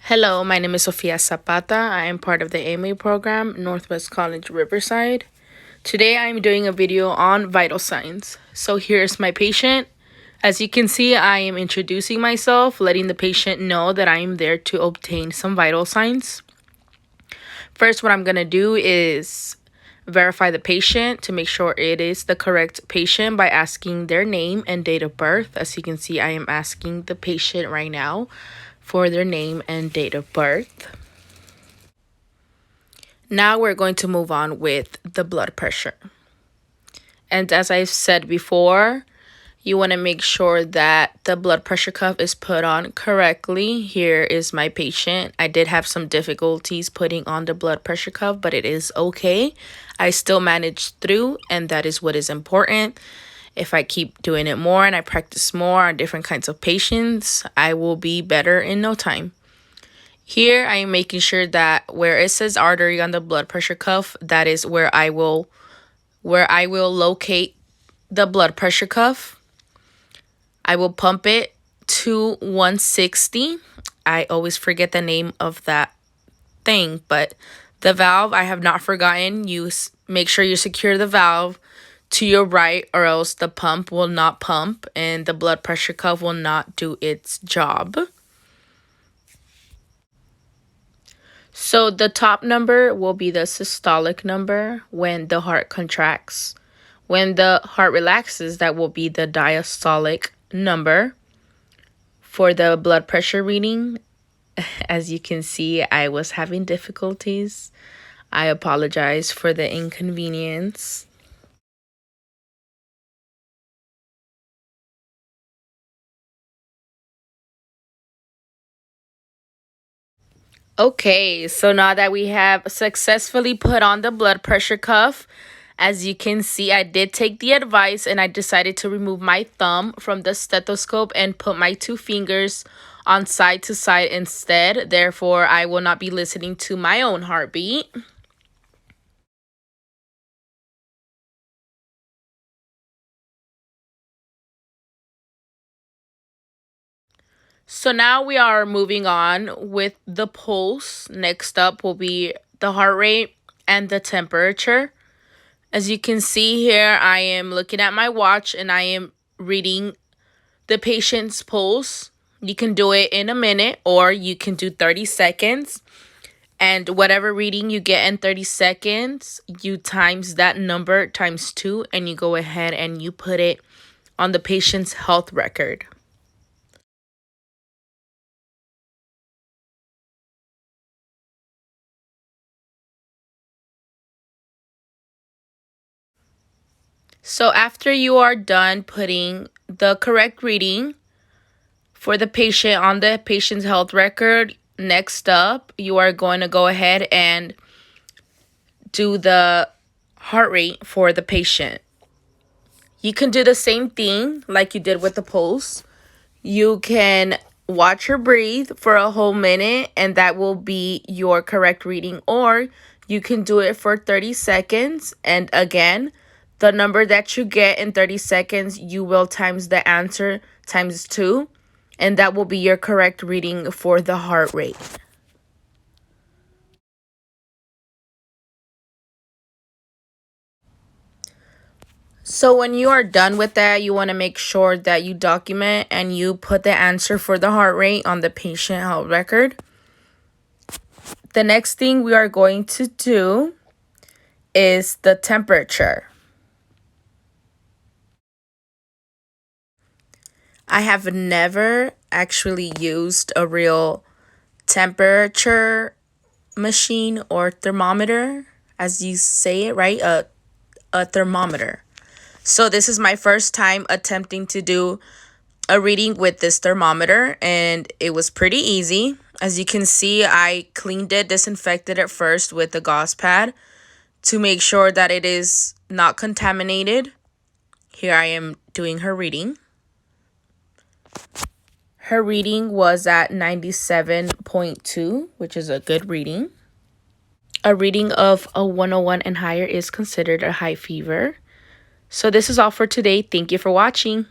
Hello, my name is Sofia Zapata. I am part of the AMA program, Northwest College Riverside. Today I am doing a video on vital signs. So here's my patient. As you can see, I am introducing myself, letting the patient know that I am there to obtain some vital signs. First, what I'm going to do is verify the patient to make sure it is the correct patient by asking their name and date of birth. As you can see, I am asking the patient right now for their name and date of birth. Now we're going to move on with the blood pressure. And as I've said before, you want to make sure that the blood pressure cuff is put on correctly. Here is my patient. I did have some difficulties putting on the blood pressure cuff, but it is okay. I still managed through, and that is what is important. If I keep doing it more and I practice more on different kinds of patients, I will be better in no time. Here, I am making sure that where it says artery on the blood pressure cuff, that is where I will locate the blood pressure cuff. I will pump it to 160. I always forget the name of that thing, but the valve, I have not forgotten. You make sure you secure the valve to your right, or else the pump will not pump and the blood pressure cuff will not do its job. So the top number will be the systolic number when the heart contracts. When the heart relaxes, that will be the diastolic number. For the blood pressure reading, as you can see, I was having difficulties. I apologize for the inconvenience. Okay, so now that we have successfully put on the blood pressure cuff, as you can see, I did take the advice and I decided to remove my thumb from the stethoscope and put my 2 fingers on side to side instead. Therefore, I will not be listening to my own heartbeat. So now we are moving on with the pulse. Next up will be the heart rate and the temperature. As you can see here, I am looking at my watch and I am reading the patient's pulse. You can do it in a minute or you can do 30 seconds. And whatever reading you get in 30 seconds, you times that number times 2 and you go ahead and you put it on the patient's health record. So after you are done putting the correct reading for the patient on the patient's health record, next up, you are going to go ahead and do the heart rate for the patient. You can do the same thing like you did with the pulse. You can watch her breathe for a whole minute and that will be your correct reading, or you can do it for 30 seconds and again, the number that you get in 30 seconds, you will times the answer times 2, and that will be your correct reading for the heart rate. So when you are done with that, you want to make sure that you document and you put the answer for the heart rate on the patient health record. The next thing we are going to do is the temperature. I have never actually used a real temperature machine or thermometer, as you say it, right? A thermometer. So this is my first time attempting to do a reading with this thermometer, and it was pretty easy. As you can see, I cleaned it, disinfected it first with the gauze pad to make sure that it is not contaminated. Here I am doing her reading. Her reading was at 97.2, which is a good reading. A reading of a 101 and higher is considered a high fever. So this is all for today. Thank you for watching.